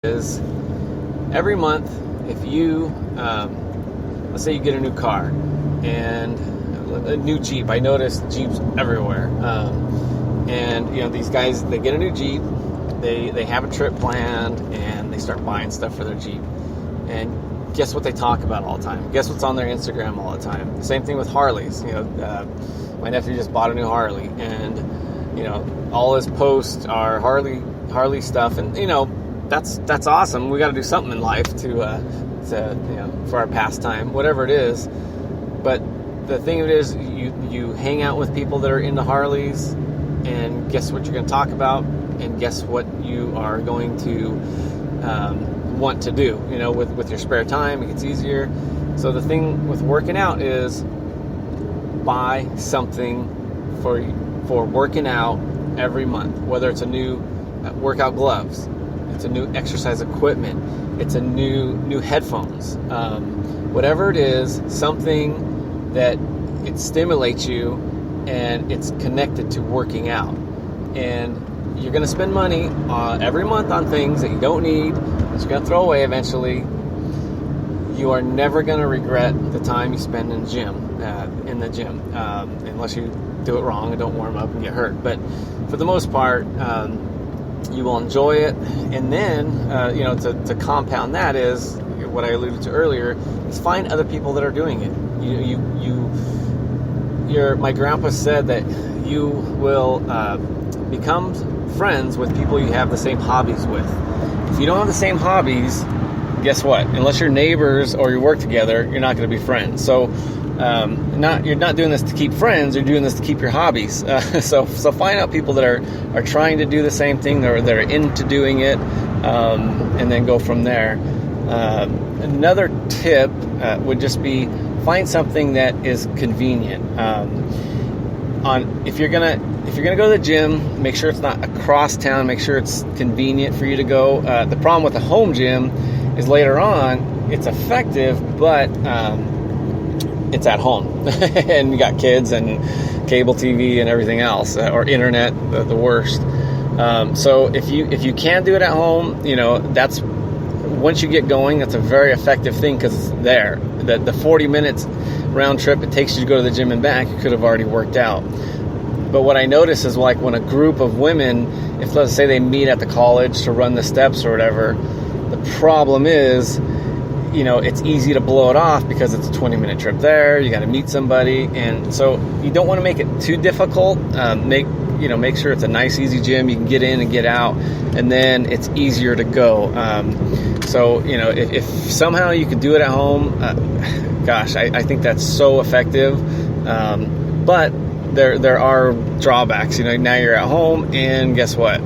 is every month, if you, let's say you get a new car and a new Jeep. I noticed Jeeps everywhere. And, these guys, they get a new Jeep, they have a trip planned, and they start buying stuff for their Jeep. And guess what they talk about all the time? Guess what's on their Instagram all the time? The same thing with Harleys. My nephew just bought a new Harley, and, all his posts are Harley stuff, and, that's awesome. We got to do something in life to for our pastime, whatever it is. But the thing of it is, you hang out with people that are into Harleys, and guess what you're going to talk about, and guess what you are going to want to do. With your spare time, it gets easier. So the thing with working out is buy something for working out every month. Whether it's a new workout gloves, it's a new exercise equipment, it's a new headphones, whatever it is, something that it stimulates you and it's connected to working out. And you're going to spend money every month on things that you don't need, that you're going to throw away eventually. You are never going to regret the time you spend in the gym, unless you do it wrong and don't warm up and get hurt. But for the most part, you will enjoy it. And then, to compound that is what I alluded to earlier, is find other people that are doing it. My grandpa said that you will become friends with people you have the same hobbies with. If you don't have the same hobbies, guess what? Unless you're neighbors or you work together, you're not going to be friends. So you're not doing this to keep friends, you're doing this to keep your hobbies. So find out people that are trying to do the same thing, that are into doing it, and then go from there. Another tip would just be find something that is convenient. If you're gonna go to the gym, make sure it's not across town. Make sure it's convenient for you to go. The problem with the home gym is later on it's effective, but it's at home, and you got kids and cable TV and everything else, or internet, the worst. So if you can do it at home, that's, once you get going, that's a very effective thing, because it's there. The 40 minutes round trip it takes you to go to the gym and back, you could have already worked out. But what I notice is, like, when a group of women, if let's say they meet at the college to run the steps or whatever, the problem is, it's easy to blow it off because it's a 20-minute trip there. You got to meet somebody, and so you don't want to make it too difficult. Make sure it's a nice, easy gym. You can get in and get out, and then it's easier to go. If somehow you could do it at home, I think that's so effective. But there are drawbacks. Now you're at home, and guess what?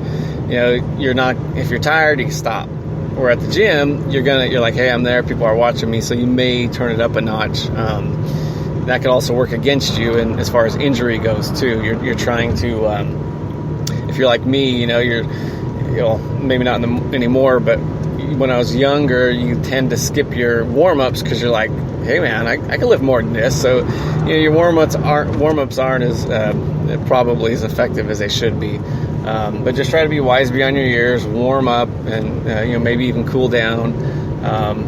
You're not. If you're tired, you can stop. Or at the gym, you're like, hey, I'm there, people are watching me, so you may turn it up a notch. That could also work against you, and as far as injury goes too, you're trying to, if you're like me, you're maybe not anymore, but when I was younger, you tend to skip your warm-ups because you're like, hey man, I can lift more than this. So your warm-ups aren't as probably as effective as they should be. But just try to be wise beyond your years, warm up, and maybe even cool down,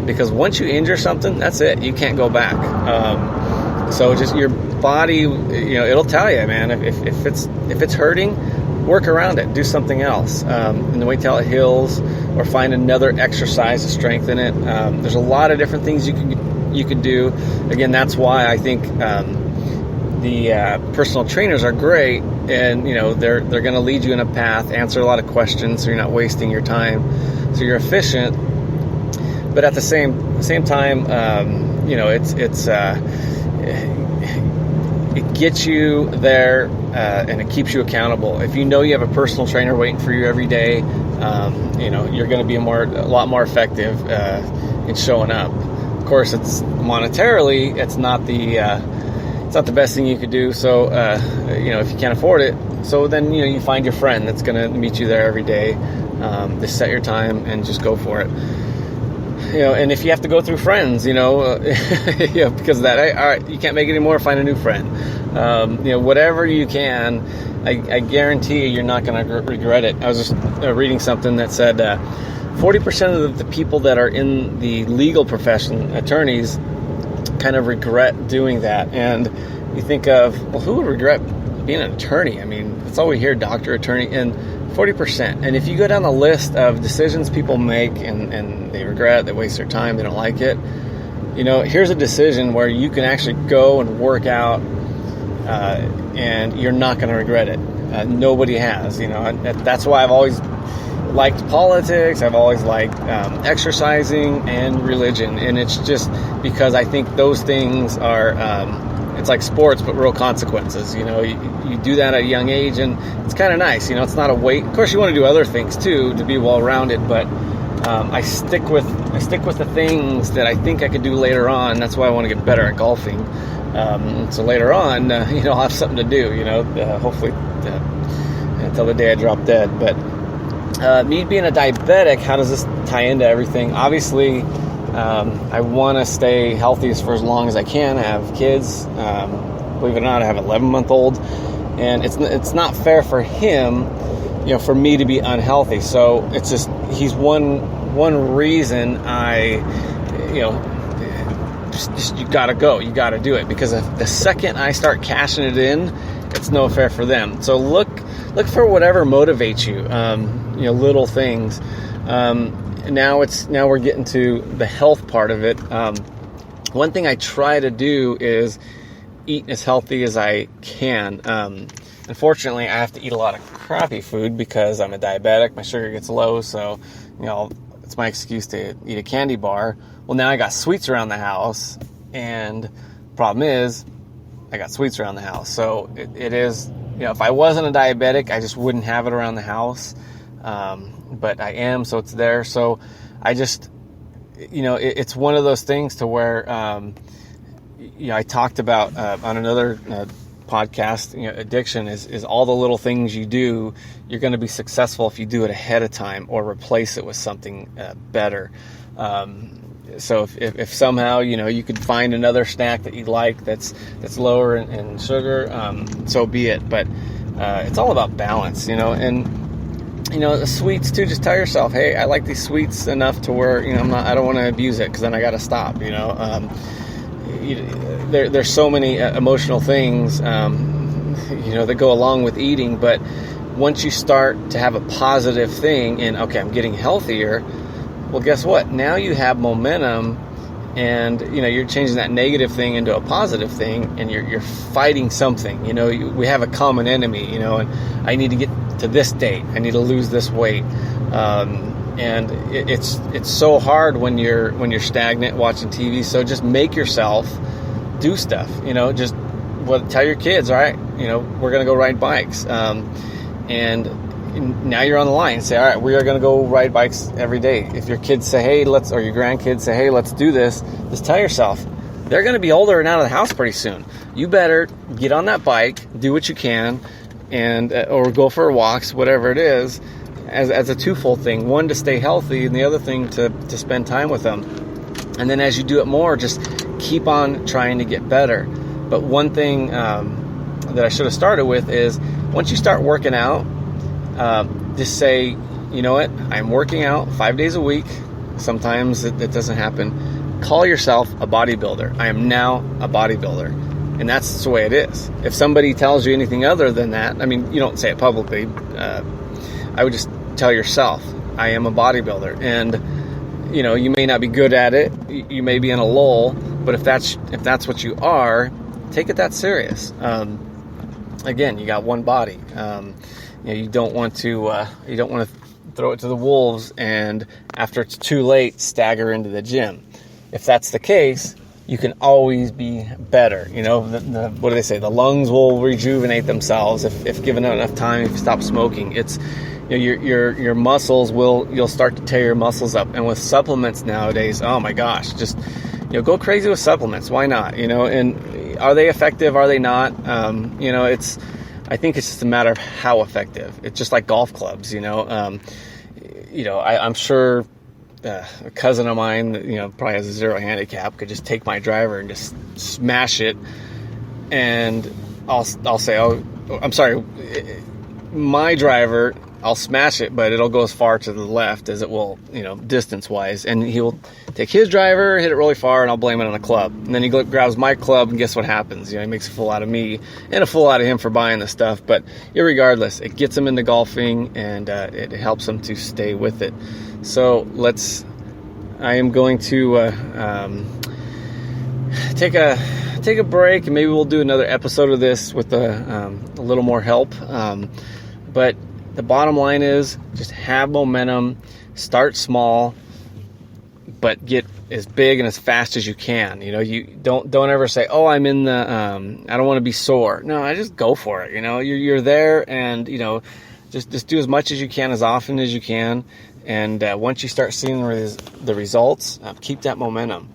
because once you injure something, that's it. You can't go back. So just your body, it'll tell you, man. If it's hurting, work around it. Do something else, and wait till it heals, or find another exercise to strengthen it. There's a lot of different things you could do. Again, that's why I think the personal trainers are great, and they're going to lead you in a path, answer a lot of questions, so you're not wasting your time, so you're efficient. But at the same time, it gets you there, and it keeps you accountable. If you have a personal trainer waiting for you every day, you're going to be a lot more effective in showing up. Of course, it's monetarily, it's not the best thing you could do. So, if you can't afford it, so then, you find your friend that's going to meet you there every day. Just set your time and just go for it. And if you have to go through friends, because of that, all right, you can't make it anymore, find a new friend. Whatever you can, I guarantee you're not going to regret it. I was just reading something that said, 40% of the people that are in the legal profession, attorneys, kind of regret doing that. And you think of, well, who would regret being an attorney? I mean, that's all we hear, doctor, attorney, and 40%. And if you go down the list of decisions people make and they regret, they waste their time, they don't like it, here's a decision where you can actually go and work out and you're not going to regret it. Nobody has, that's why I've always liked politics. I've always liked exercising and religion. And it's just because I think those things are, it's like sports, but real consequences. You do that at a young age, and it's kind of nice. It's not a weight. Of course, you want to do other things too to be well-rounded, but I stick with the things that I think I could do later on. That's why I want to get better at golfing. So later on, I'll have something to do. Hopefully until the day I drop dead. But me being a diabetic, how does this tie into everything? Obviously, I want to stay healthy for as long as I can. I have kids. Believe it or not, I have an 11-month-old, and it's not fair for him, for me to be unhealthy. So it's just he's one reason I, just you gotta go, you gotta do it, because the second I start cashing it in, it's no fair for them. So look for whatever motivates you. Little things. Now we're getting to the health part of it. One thing I try to do is eat as healthy as I can. Unfortunately, I have to eat a lot of crappy food because I'm a diabetic. My sugar gets low, so it's my excuse to eat a candy bar. Well, now I got sweets around the house, and the problem is I got sweets around the house. So it is, if I wasn't a diabetic, I just wouldn't have it around the house. But I am, so it's there. So I just, it's one of those things to where, I talked about on another podcast, addiction is all the little things you do. You're going to be successful if you do it ahead of time or replace it with something better. So if somehow, you could find another snack that you like that's lower in sugar, so be it. But it's all about balance, and the sweets too. Just tell yourself, hey, I like these sweets enough to where I don't want to abuse it, because then I got to stop. There's so many emotional things that go along with eating, but once you start to have a positive thing and okay, I'm getting healthier, well, guess what? Now you have momentum, and you're changing that negative thing into a positive thing, and you're fighting something. We have a common enemy, and I need to get to this date. I need to lose this weight. And it's so hard when you're stagnant watching TV. So just make yourself do stuff. Tell your kids, all right, we're going to go ride bikes. And now you're on the line. Say, all right, we are going to go ride bikes every day. If your kids say, hey, or your grandkids say, hey, let's do this, just tell yourself, they're going to be older and out of the house pretty soon. You better get on that bike, do what you can, and or go for walks, whatever it is, as a twofold thing. One, to stay healthy, and the other thing to spend time with them. And then as you do it more, just keep on trying to get better. But one thing that I should have started with is, once you start working out, just say, you know what, I'm working out 5 days a week. Sometimes it doesn't happen. Call yourself a bodybuilder. I am now a bodybuilder. And that's the way it is. If somebody tells you anything other than that, you don't say it publicly. I would just tell yourself, I am a bodybuilder. And, you may not be good at it. You may be in a lull. But if that's what you are, take it that serious. Again, you got one body. You don't want to throw it to the wolves, and after it's too late, stagger into the gym. If that's the case, you can always be better. What do they say? The lungs will rejuvenate themselves if given enough time. If you stop smoking, it's your muscles you'll start to tear your muscles up. And with supplements nowadays, oh my gosh, just go crazy with supplements. Why not? And are they effective? Are they not? I think it's just a matter of how effective. It's just like golf clubs. I'm sure a cousin of mine, probably has a 0 handicap, could just take my driver and just smash it, and I'll say, oh, I'm sorry, my driver, I'll smash it, but it'll go as far to the left as it will, distance wise. And he'll take his driver, hit it really far, and I'll blame it on the club. And then he grabs my club, and guess what happens? He makes a fool out of me and a fool out of him for buying the stuff. But irregardless, it gets him into golfing, and it helps him to stay with it. So I am going to take a break, and maybe we'll do another episode of this with a little more help. But the bottom line is just have momentum, start small, but get as big and as fast as you can. You don't ever say, "Oh, I'm in the I don't want to be sore." No, I just go for it. You're there, and just do as much as you can, as often as you can. And once you start seeing the results, keep that momentum.